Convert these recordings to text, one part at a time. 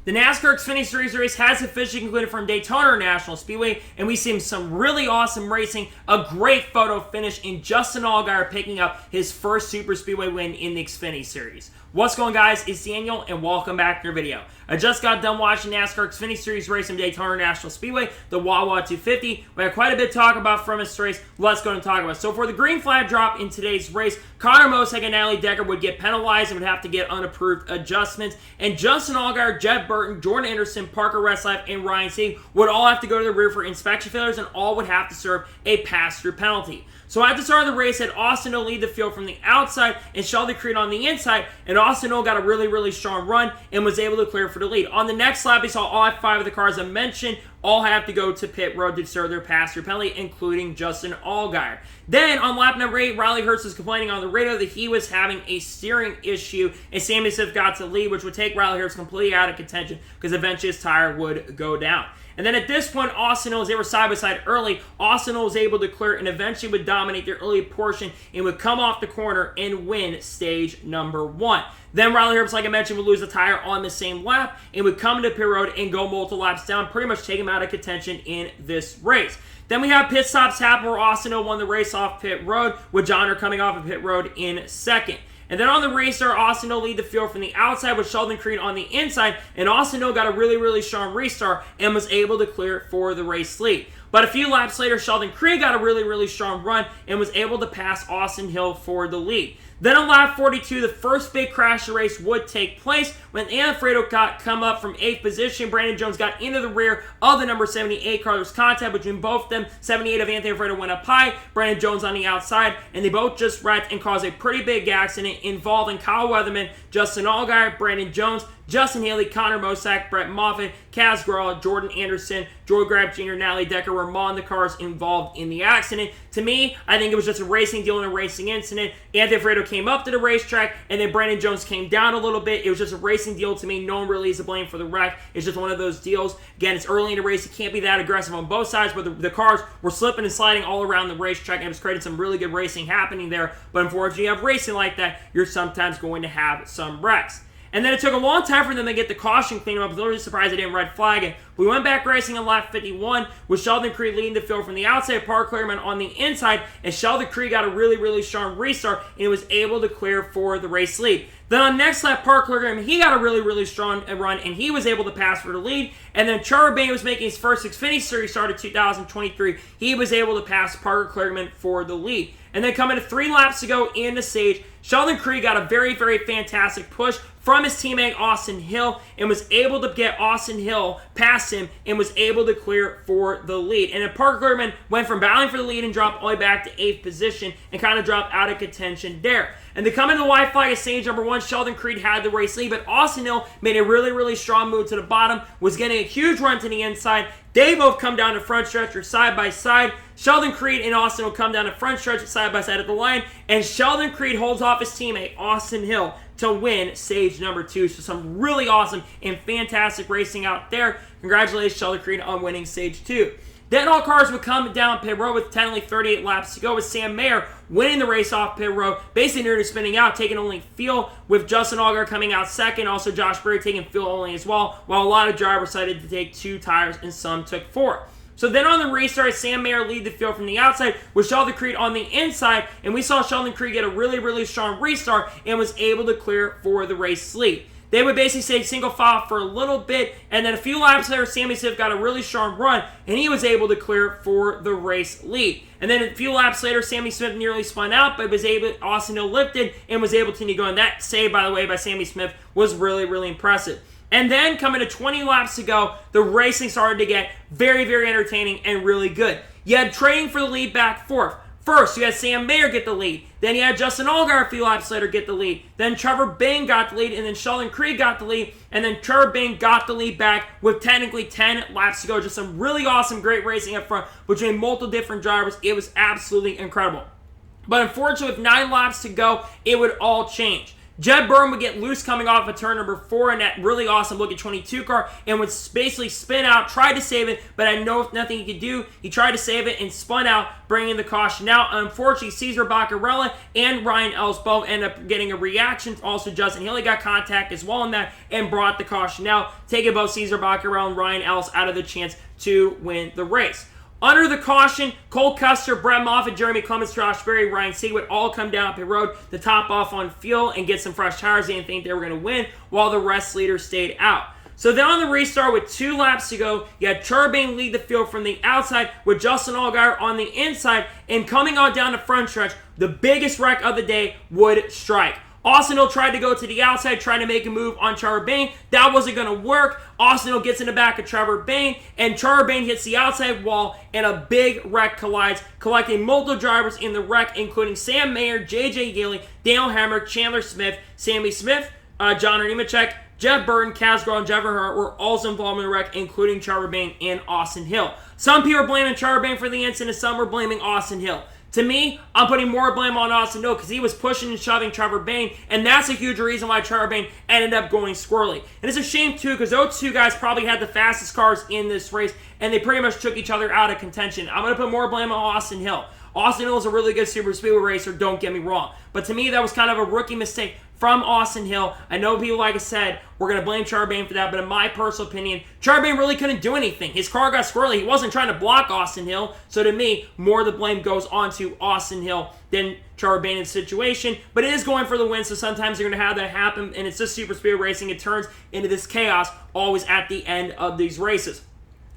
The NASCAR Xfinity Series race has officially concluded from Daytona National Speedway, and we see some really awesome racing, a great photo finish in Justin Allgaier picking up his first Super Speedway win in the Xfinity Series. What's going on, guys? It's Daniel, and welcome back to your video. I just got done watching NASCAR Xfinity Series race in Daytona National Speedway, the Wawa 250. We had quite a bit to talk about from this race. Let's go and talk about it. So for the green flag drop in today's race, Connor Mosek and Natalie Decker would get penalized and would have to get unapproved adjustments. And Justin Allgaier, Jeb Burton, Jordan Anderson, Parker Retzlaff, and Ryan Sieg would all have to go to the rear for inspection failures, and all would have to serve a pass-through penalty. So at the start of the race, had Austin Hill lead the field from the outside and Sheldon Creed on the inside, and Austin Hill got a really strong run and was able to clear for the lead. On the next lap, we saw all 5 of the cars I mentioned all have to go to pit road to serve their pass-through penalty, including Justin Allgaier. Then, on lap number 8, Riley Hurst was complaining on the radio that he was having a steering issue, and Sammy Smith got to lead, which would take Riley Hurst completely out of contention because eventually his tire would go down. And then at this point, Austin Hill, as they were side-by-side early, Austin Hill was able to clear and eventually would dominate their early portion and would come off the corner and win stage number 1. Then Riley Hurst, like I mentioned, would lose a tire on the same lap and would come into pit road and go multiple laps down, pretty much take him out of contention in this race. Then we have pit stops happen where Austin Hill won the race off pit road, with John Hunter coming off of pit road in second. And then on the restart, Austin Hill lead the field from the outside with Sheldon Creed on the inside, and Austin Hill got a really strong restart and was able to clear for the race lead. But a few laps later, Sheldon Creed got a really strong run and was able to pass Austin Hill for the lead. Then on lap 42, the first big crash of the race would take place when Anthony got come up from 8th position. Brandon Jones got into the rear of the number 78 car. There was contact between both of them. 78 of Anthony Fredo went up high, Brandon Jones on the outside, and they both just wrecked and caused a pretty big accident involving Kyle Weatherman, Justin Allgaier, Brandon Jones, Justin Haley, Connor Mosek, Brett Moffitt, Kaz Gralla, Jordan Anderson, Joey Grab Jr., Natalie Decker were among the cars involved in the accident. To me, I think it was just a racing deal and a racing incident. Anthony Fredo came up to the racetrack, and then Brandon Jones came down a little bit. It was just a racing deal to me. No one really is to blame for the wreck. It's just one of those deals. Again, it's early in the race. You can't be that aggressive on both sides, but the cars were slipping and sliding all around the racetrack, and it was creating some really good racing happening there. But unfortunately, you have racing like that, you're sometimes going to have some wrecks. And then it took a long time for them to get the caution cleaned up. I was a little surprised they didn't red flag it. We went back racing on lap 51 with Sheldon Creed leading the field from the outside, Parker Clearman on the inside, and Sheldon Creed got a really strong restart and was able to clear for the race lead. Then on next lap, Parker Clearman, he got a really strong run, and he was able to pass for the lead. And then Trevor Bayne was making his first Xfinity Series start of 2023. He was able to pass Parker Clearman for the lead. And then coming to 3 laps to go in the stage, Sheldon Creed got a very fantastic push from his teammate Austin Hill and was able to get Austin Hill past him and was able to clear for the lead. And then Parker Clearman went from battling for the lead and dropped all the way back to 8th position and kind of dropped out of contention there. And to come into the white flag at stage number 1, Sheldon Creed had the race lead, but Austin Hill made a really strong move to the bottom, was getting a huge run to the inside. They both come down the front stretch or side by side. Sheldon Creed and Austin will come down the front stretch side by side at the line, and Sheldon Creed holds off his teammate Austin Hill to win stage number 2. So some really awesome and fantastic racing out there. Congratulations, Sheldon Creed, on winning stage 2. Then all cars would come down pit road with technically 38 laps to go, with Sam Mayer winning the race off pit road, basically nearly spinning out, taking only fuel, with Justin Allgaier coming out second, also Josh Berry taking fuel only as well, while a lot of drivers decided to take 2 tires and some took 4. So then on the restart, Sam Mayer lead the field from the outside with Sheldon Creed on the inside, and we saw Sheldon Creed get a really strong restart and was able to clear for the race lead. They would basically stay single file for a little bit, and then a few laps later, Sammy Smith got a really strong run, and he was able to clear for the race lead. And then a few laps later, Sammy Smith nearly spun out, but Austin Hill lifted and was able to continue going. That save, by the way, by Sammy Smith was really impressive. And then, coming to 20 laps to go, the racing started to get very entertaining and really good. You had trading for the lead back and forth. First, you had Sam Mayer get the lead. Then you had Justin Allgaier a few laps later get the lead. Then Trevor Bayne got the lead, and then Sheldon Creed got the lead, and then Trevor Bayne got the lead back with technically 10 laps to go. Just some really awesome, great racing up front between multiple different drivers. It was absolutely incredible. But unfortunately, with 9 laps to go, it would all change. Jed Burton would get loose coming off of turn number 4 in that really awesome looking 22 car and would basically spin out, tried to save it, but had nothing he could do. He tried to save it and spun out, bringing the caution out. Unfortunately, Cesar Baccarella and Ryan Ellis both end up getting a reaction. Also, Justin Haley got contact as well in that and brought the caution out, taking both Cesar Baccarella and Ryan Ellis out of the chance to win the race. Under the caution, Cole Custer, Brett Moffitt, Jeremy Clements, Josh Berry, Ryan Sieg would all come down pit road to top off on fuel and get some fresh tires. They didn't think they were going to win, while the rest leaders stayed out. So then on the restart with 2 laps to go, you had Charbonnet lead the field from the outside with Justin Allgaier on the inside, and coming on down the front stretch, the biggest wreck of the day would strike. Austin Hill tried to go to the outside, trying to make a move on Trevor Bayne. That wasn't going to work. Austin Hill gets in the back of Trevor Bayne, and Trevor Bayne hits the outside wall, and a big wreck collides, collecting multiple drivers in the wreck, including Sam Mayer, J.J. Gilly, Daniel Hammer, Chandler Smith, Sammy Smith, John Nemechek, Jeff Burton, Kaz Grall, and Jeff Hart were also involved in the wreck, including Trevor Bayne and Austin Hill. Some people are blaming Trevor Bayne for the incident, some were blaming Austin Hill. To me, I'm putting more blame on Austin Hill because he was pushing and shoving Trevor Bayne, and that's a huge reason why Trevor Bayne ended up going squirrely. And it's a shame, too, because those two guys probably had the fastest cars in this race, and they pretty much took each other out of contention. I'm going to put more blame on Austin Hill. Austin Hill is a really good super speedway racer, don't get me wrong. But to me, that was kind of a rookie mistake from Austin Hill. I know people, like I said, we're going to blame Trevor Bayne for that, but in my personal opinion, Trevor Bayne really couldn't do anything. His car got squirrely. He wasn't trying to block Austin Hill. So to me, more of the blame goes on to Austin Hill than Trevor Bayne in the situation. But it is going for the win, so sometimes you're going to have that happen, and it's just super speed racing. It turns into this chaos always at the end of these races.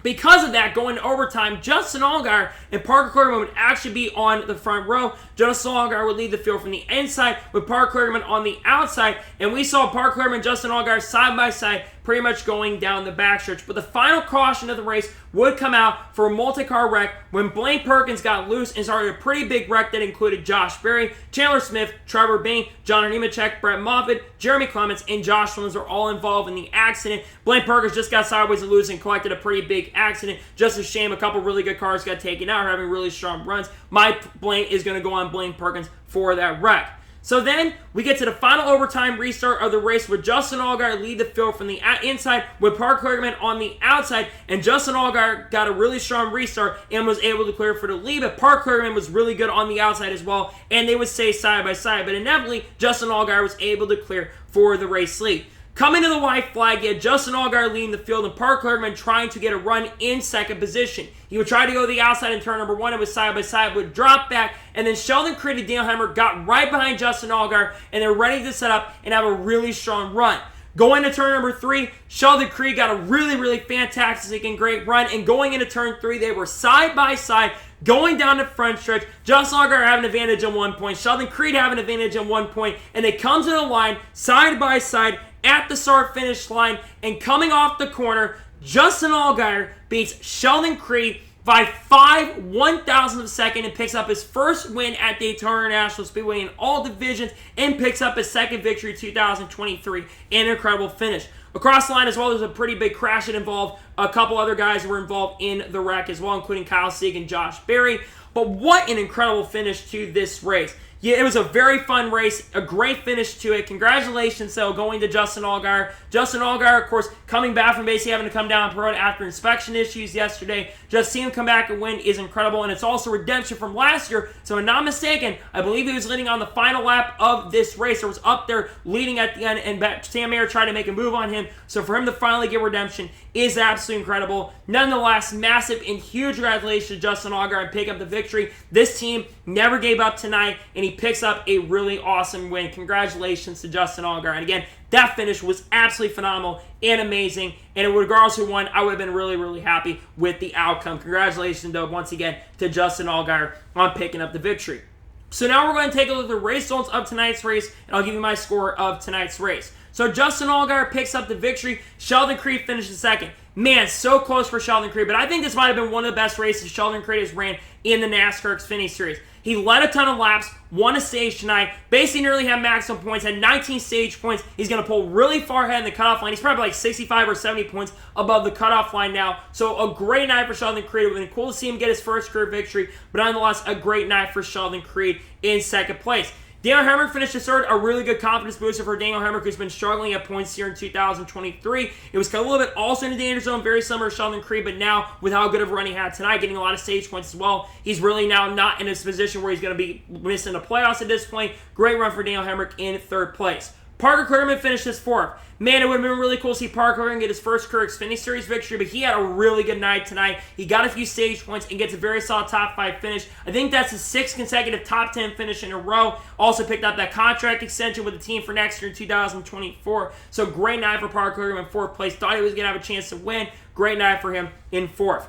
Because of that, going to overtime, Justin Allgaier and Parker Kligerman would actually be on the front row. Justin Allgaier would lead the field from the inside with Parker Kligerman on the outside. And we saw Parker Kligerman and Justin Allgaier side by side pretty much going down the backstretch. But the final caution of the race would come out for a multi-car wreck when Blaine Perkins got loose and started a pretty big wreck that included Josh Berry, Chandler Smith, Trevor Bayne, John Nemechek, Brett Moffitt, Jeremy Clements, and Josh Williams were all involved in the accident. Blaine Perkins just got sideways and loose and collected a pretty big accident. Just a shame a couple really good cars got taken out, having really strong runs. My blame is going to go on Blaine Perkins for that wreck. So then, we get to the final overtime restart of the race with Justin Allgaier lead the field from the inside with Parker Kligerman on the outside, and Justin Allgaier got a really strong restart and was able to clear for the lead, but Parker Kligerman was really good on the outside as well, and they would stay side by side, but inevitably, Justin Allgaier was able to clear for the race lead. Coming to the white flag, you had Justin Allgaier leading the field and Parker Kligerman trying to get a run in second position. He would try to go to the outside in turn number 1. It was side by side, would drop back, and then Sheldon Creed and Daniel Hammer got right behind Justin Allgaier, and they're ready to set up and have a really strong run. Going to turn number 3, Sheldon Creed got a really fantastic and great run, and going into turn 3, they were side by side, going down the front stretch. Justin Allgaier having an advantage on 1 point, Sheldon Creed having an advantage on 1 point, and they come to the line side by side at the start-finish line, and coming off the corner, Justin Allgaier beats Sheldon Creed by 5/1,000 of a second and picks up his first win at Daytona International Speedway in all divisions and picks up his second victory 2023. An incredible finish. Across the line as well, there's a pretty big crash that involved a couple other guys who were involved in the wreck as well, including Kyle Sieg and Josh Berry. But what an incredible finish to this race. Yeah, it was a very fun race, a great finish to it. Congratulations, though, going to Justin Allgaier. Justin Allgaier, of course, coming back from basically having to come down the road after inspection issues yesterday. Just seeing him come back and win is incredible, and it's also redemption from last year. So, if I'm not mistaken, I believe he was leading on the final lap of this race, or was up there leading at the end, and Sam Mayer tried to make a move on him. So, for him to finally get redemption is absolutely incredible. Nonetheless, massive and huge congratulations to Justin Allgaier and pick up the victory. This team never gave up tonight, and he picks up a really awesome win. Congratulations to Justin Allgaier. And again, that finish was absolutely phenomenal and amazing. And regardless who won, I would have been really happy with the outcome. Congratulations, though, once again, to Justin Allgaier on picking up the victory. So now we're going to take a look at the race results of tonight's race, and I'll give you my score of tonight's race. So Justin Allgaier picks up the victory. Sheldon Creed finishes second. Man, so close for Sheldon Creed, but I think this might have been one of the best races Sheldon Creed has ran in the NASCAR Xfinity Series. He led a ton of laps, won a stage tonight, basically nearly had maximum points, had 19 stage points. He's going to pull really far ahead in the cutoff line. He's probably like 65 or 70 points above the cutoff line now. So a great night for Sheldon Creed. It would have been cool to see him get his first career victory, but nonetheless, a great night for Sheldon Creed in second place. Daniel Hemrick finished his third, a really good confidence booster for Daniel Hemrick, who's been struggling at points here in 2023. It was a little bit also in the danger zone, very similar to Sheldon Creed, but now with how good of a run he had tonight, getting a lot of stage points as well, he's really now not in a position where he's going to be missing the playoffs at this point. Great run for Daniel Hemrick in third place. Parker Kligerman finished his fourth. Man, it would have been really cool to see Parker Kligerman get his first career Xfinity Series victory, but he had a really good night tonight. He got a few stage points and gets a very solid top 5 finish. I think that's his 6th consecutive top 10 finish in a row. Also picked up that contract extension with the team for next year in 2024. So great night for Parker Kligerman in 4th place. Thought he was going to have a chance to win. Great night for him in 4th.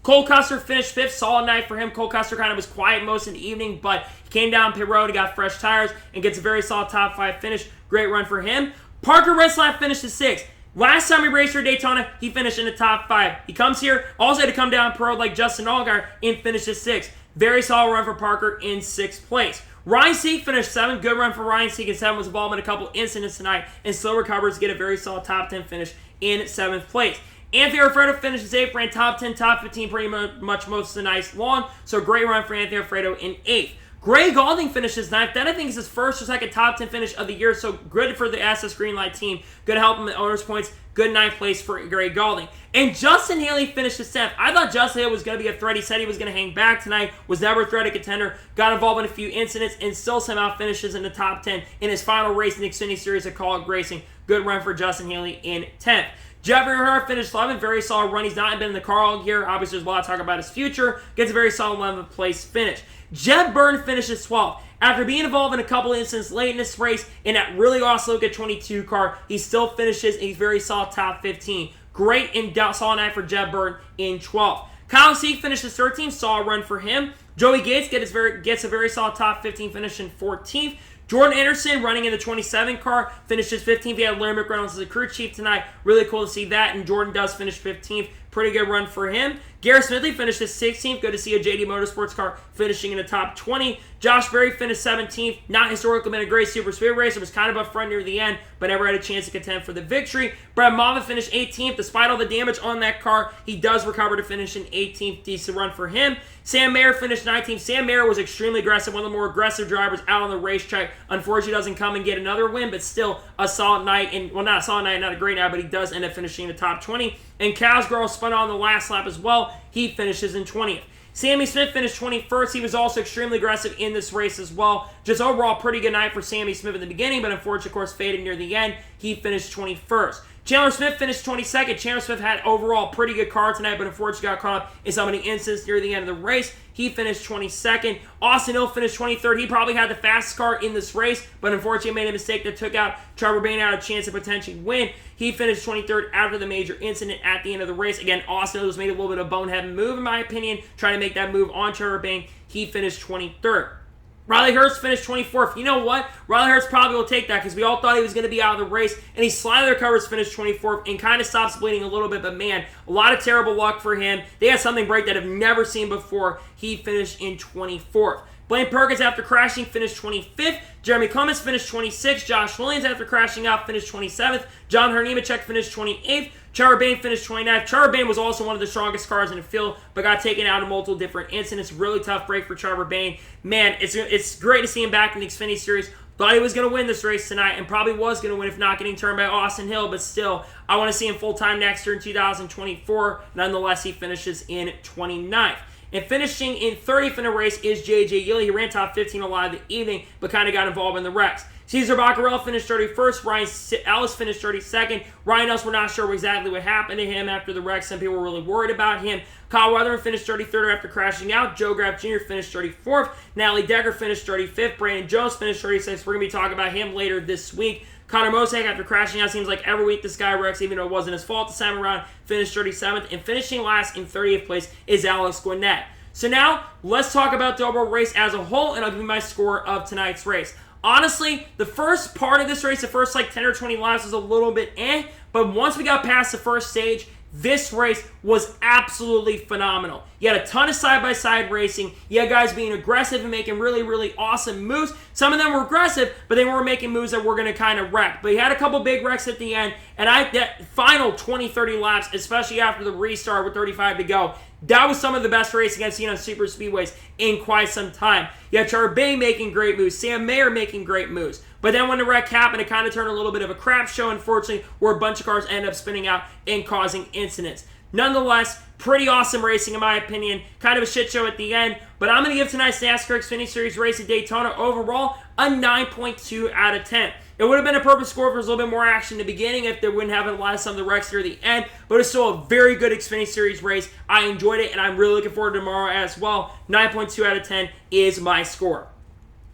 Cole Custer finished 5th. Solid night for him. Cole Custer kind of was quiet most of the evening, but he came down pit road, he got fresh tires, and gets a very solid top 5 finish. Great run for him. Parker Reslap finished his 6th. Last time he raced for Daytona, he finished in the top 5. He comes here, also had to come down pit road like Justin Allgaier, and finished his 6th. Very solid run for Parker in 6th place. Ryan Sieg finished 7th. Good run for Ryan Sieg, and 7 was involved in a couple incidents tonight, and still recovers to get a very solid top 10 finish in 7th place. Anthony Alfredo finished his 8th, ran top 10, top 15 pretty much most of the night long, so great run for Anthony Alfredo in 8th. Gray Galding finished his 9th. That I think is his first or second top 10 finish of the year, so good for the SS Greenlight team. Good help him at owners' points. Good 9th place for Gray Galding. And Justin Haley finished his 10th. I thought Justin Haley was going to be a threat. He said he was going to hang back tonight. Was never a threat, a contender. Got involved in a few incidents and still somehow finishes in the top 10 in his final race in the Xfinity Series at College Racing. Good run for Justin Haley in 10th. Jeffrey Herrera finished 11th. Very solid run. He's not been in the car all year. Obviously, there's a lot of talk about his future. Gets a very solid 11th place finish. Jeb Burton finishes 12th. After being involved in a couple incidents late in this race in that really awesome Look at 22 car, he still finishes a very solid top 15. Great and solid night for Jeb Burton in 12th. Kyle Sieg finishes 13th. Solid run for him. Joey Gates gets a very solid top 15 finish in 14th. Jordan Anderson, running in the 27 car, finishes 15th. He had Larry McReynolds as a crew chief tonight. Really cool to see that, and Jordan does finish 15th. Pretty good run for him. Garrett Smithley finishes 16th. Good to see a JD Motorsports car finishing in the top 20. Josh Berry finished 17th. Not historically been a great super speed racer. Was kind of up front near the end, but never had a chance to contend for the victory. Brad Moffitt finished 18th. Despite all the damage on that car, he does recover to finish in 18th. Decent run for him. Sam Mayer finished 19th. Sam Mayer was extremely aggressive. One of the more aggressive drivers out on the racetrack. Unfortunately, doesn't come and get another win, but still a solid night. And well, not a solid night, not a great night, but he does end up finishing in the top 20. And Cowsgrove spun on the last lap as well. He finishes in 20th. Sammy Smith finished 21st. He was also extremely aggressive in this race as well. Just overall, pretty good night for Sammy Smith in the beginning, but unfortunately, of course, faded near the end. He finished 21st. Chandler Smith finished 22nd. Chandler Smith had overall pretty good car tonight, but unfortunately got caught up in so many incidents near the end of the race. He finished 22nd. Austin Hill finished 23rd. He probably had the fastest car in this race, but unfortunately made a mistake that took out Trevor Bayne out of a chance to potentially win. He finished 23rd after the major incident at the end of the race. Again, Austin Hill has made a little bit of a bonehead move, in my opinion, trying to make that move on Trevor Bayne. He finished 23rd. Riley Hurst finished 24th. You know what? Riley Hurst probably will take that because we all thought he was going to be out of the race, and he slightly recovers, finished 24th, and kind of stops bleeding a little bit, but man, a lot of terrible luck for him. They had something break that I've never seen before. He finished in 24th. Blaine Perkins, after crashing, finished 25th. Jeremy Clements finished 26th. Josh Williams, after crashing out, finished 27th. John Hernimacek finished 28th. Trevor Bayne finished 29th. Trevor Bayne was also one of the strongest cars in the field, but got taken out in multiple different incidents. Really tough break for Trevor Bayne. Man, it's great to see him back in the Xfinity Series. Thought he was going to win this race tonight, and probably was going to win if not getting turned by Austin Hill, but still, I want to see him full-time next year in 2024. Nonetheless, he finishes in 29th. And finishing in 30th in the race is J.J. Yeley. He ran top 15 a lot of the evening, but kind of got involved in the wrecks. Cesar Baccarello finished 31st. Ryan Ellis finished 32nd. Ryan Ellis, we're not sure exactly what happened to him after the wreck. Some people were really worried about him. Kyle Weatherman finished 33rd after crashing out. Joe Graff Jr. finished 34th. Natalie Decker finished 35th. Brandon Jones finished 36th. We're going to be talking about him later this week. Connor Mosak, after crashing out, seems like every week this guy wrecks, even though it wasn't his fault this time around, finished 37th. And finishing last in 30th place is Alex Gwinnett. So now, let's talk about the overall race as a whole, and I'll give you my score of tonight's race. Honestly, the first part of this race, the first 10 or 20 laps was a little bit but once we got past the first stage, this race was absolutely phenomenal. You had a ton of side-by-side racing. You had guys being aggressive and making really, really awesome moves. Some of them were aggressive, but they weren't making moves that were going to kind of wreck. But you had a couple big wrecks at the end, and that final 20, 30 laps, especially after the restart with 35 to go, that was some of the best racing I've seen on super speedways in quite some time. You had Charbet making great moves, Sam Mayer making great moves. But then when the wreck happened, it kind of turned a little bit of a crap show, unfortunately, where a bunch of cars ended up spinning out and causing incidents. Nonetheless, pretty awesome racing in my opinion. Kind of a shit show at the end. But I'm going to give tonight's NASCAR Xfinity Series race at Daytona overall a 9.2 out of 10. It would have been a perfect score if there was a little bit more action in the beginning, if they wouldn't have a lot of some of the wrecks near the end. But it's still a very good Xfinity Series race. I enjoyed it, and I'm really looking forward to tomorrow as well. 9.2 out of 10 is my score.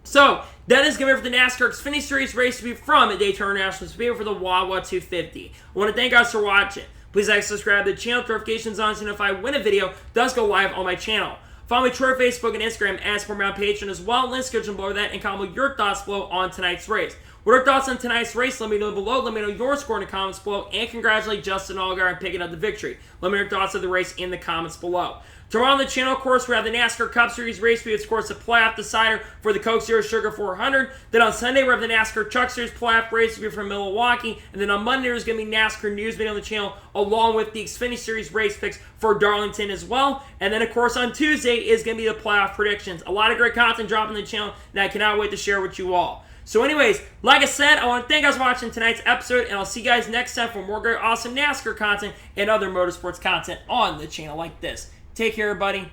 So, that is going to be it for the NASCAR Xfinity Series race to be from Daytona National Speedway for the Wawa 250. I want to thank you guys for watching. Please like, subscribe to the channel, notifications on so you know if I win a video does go live on my channel. Follow me on Twitter, Facebook, and Instagram, and support me on Patreon as well. Links description below that, and comment your thoughts below on tonight's race. What are your thoughts on tonight's race? Let me know below. Let me know your score in the comments below, and congratulate Justin Allgaier on picking up the victory. Let me know your thoughts of the race in the comments below. Tomorrow on the channel, of course, we have the NASCAR Cup Series race. We have, of course, the playoff decider for the Coke Zero Sugar 400. Then on Sunday, we have the NASCAR Truck Series playoff race from Milwaukee. And then on Monday, there's going to be NASCAR news video on the channel, along with the Xfinity Series race picks for Darlington as well. And then, of course, on Tuesday is going to be the playoff predictions. A lot of great content dropping on the channel, and I cannot wait to share with you all. So anyways, like I said, I want to thank you guys for watching tonight's episode, and I'll see you guys next time for more great, awesome NASCAR content and other motorsports content on the channel like this. Take care, everybody.